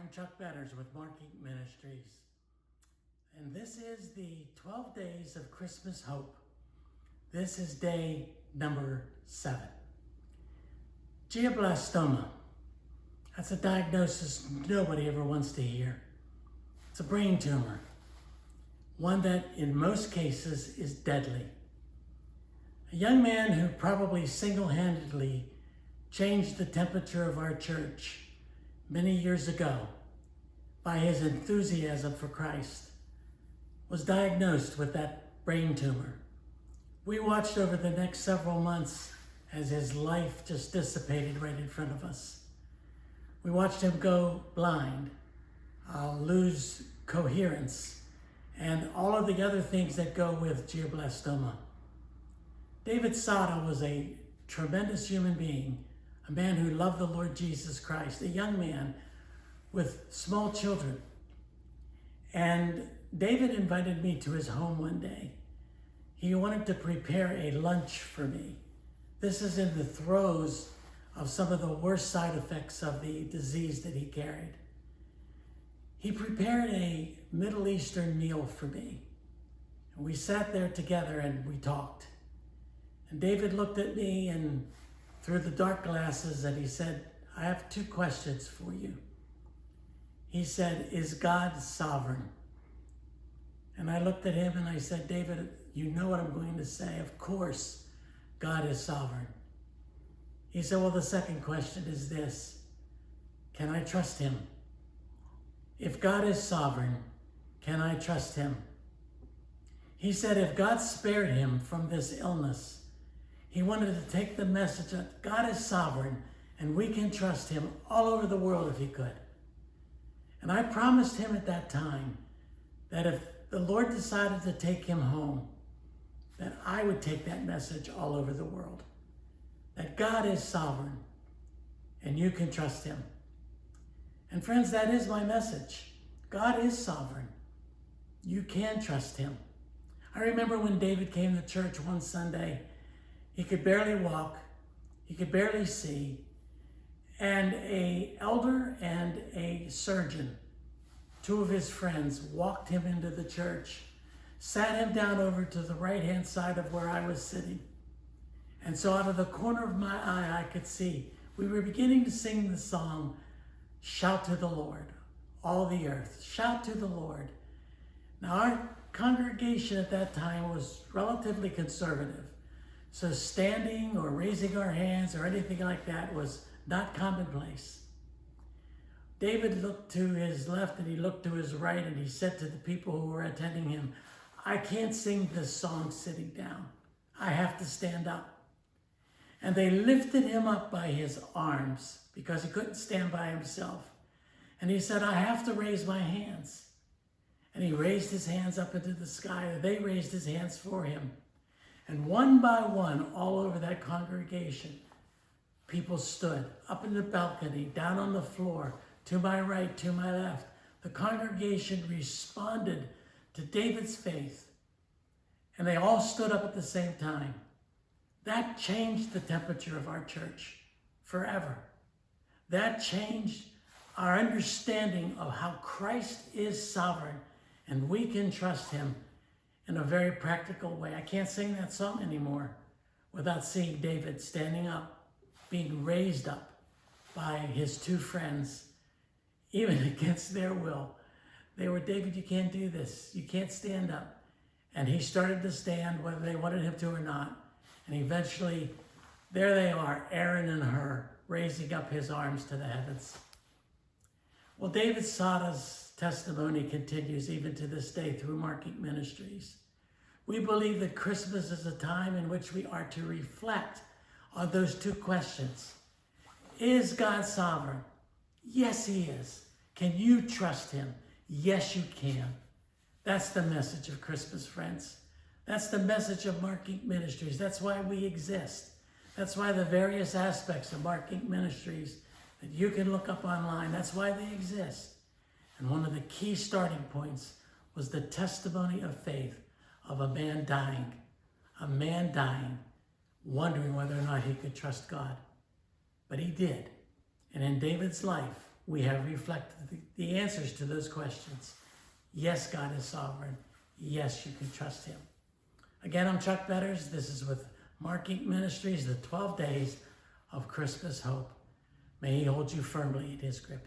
I'm Chuck Betters with Mark Eaton Ministries, and this is the 12 Days of Christmas Hope. This is day number 7. Glioblastoma. That's a diagnosis nobody ever wants to hear. It's a brain tumor, one that in most cases is deadly. A young man who probably single-handedly changed the temperature of our church many years ago by his enthusiasm for Christ was diagnosed with that brain tumor. We watched over the next several months as his life just dissipated right in front of us. We watched him go blind, lose coherence, and all of the other things that go with glioblastoma. David Sada was a tremendous human being, a man who loved the Lord Jesus Christ, a young man with small children. And David invited me to his home one day. He wanted to prepare a lunch for me. This is in the throes of some of the worst side effects of the disease that he carried. He prepared a Middle Eastern meal for me. And we sat there together and we talked. And David looked at me and through the dark glasses and he said, I have 2 questions for you. He said, is God sovereign? And I looked at him and I said, David, you know what I'm going to say. Of course, God is sovereign. He said, well, the second question is this. Can I trust him? If God is sovereign, can I trust him? He said, if God spared him from this illness, he wanted to take the message that God is sovereign and we can trust him all over the world if he could. And I promised him at that time that if the Lord decided to take him home, that I would take that message all over the world. That God is sovereign and you can trust him. And friends, that is my message. God is sovereign. You can trust him. I remember when David came to church one Sunday, he could barely walk, he could barely see, and an elder and a surgeon, 2 of his friends, walked him into the church, sat him down over to the right-hand side of where I was sitting. And so out of the corner of my eye, I could see, we were beginning to sing the song, Shout to the Lord, all the earth, shout to the Lord. Now our congregation at that time was relatively conservative. So standing or raising our hands or anything like that was not commonplace. David looked to his left and he looked to his right and he said to the people who were attending him, I can't sing this song sitting down. I have to stand up. And they lifted him up by his arms because he couldn't stand by himself. And he said, I have to raise my hands. And he raised his hands up into the sky, or they raised his hands for him. And one by one, all over that congregation, people stood up in the balcony, down on the floor, to my right, to my left. The congregation responded to David's faith, and they all stood up at the same time. That changed the temperature of our church forever. That changed our understanding of how Christ is sovereign, and we can trust him in a very practical way. I can't sing that song anymore without seeing David standing up, being raised up by his 2 friends, even against their will. They were, David, you can't do this. You can't stand up. And he started to stand whether they wanted him to or not. And eventually, there they are, Aaron and Hur, raising up his arms to the heavens. Well, David Sada's testimony continues even to this day through Mark Eaton Ministries. We believe that Christmas is a time in which we are to reflect on those 2 questions. Is God sovereign? Yes, he is. Can you trust him? Yes, you can. That's the message of Christmas, friends. That's the message of Mark Eaton Ministries. That's why we exist. That's why the various aspects of Mark Eaton Ministries that you can look up online, that's why they exist. And one of the key starting points was the testimony of faith of a man dying, wondering whether or not he could trust God. But he did. And in David's life, we have reflected the answers to those questions. Yes, God is sovereign. Yes, you can trust him. Again, I'm Chuck Betters. This is with Mark Inc. Ministries, the 12 Days of Christmas Hope. May he hold you firmly in his grip.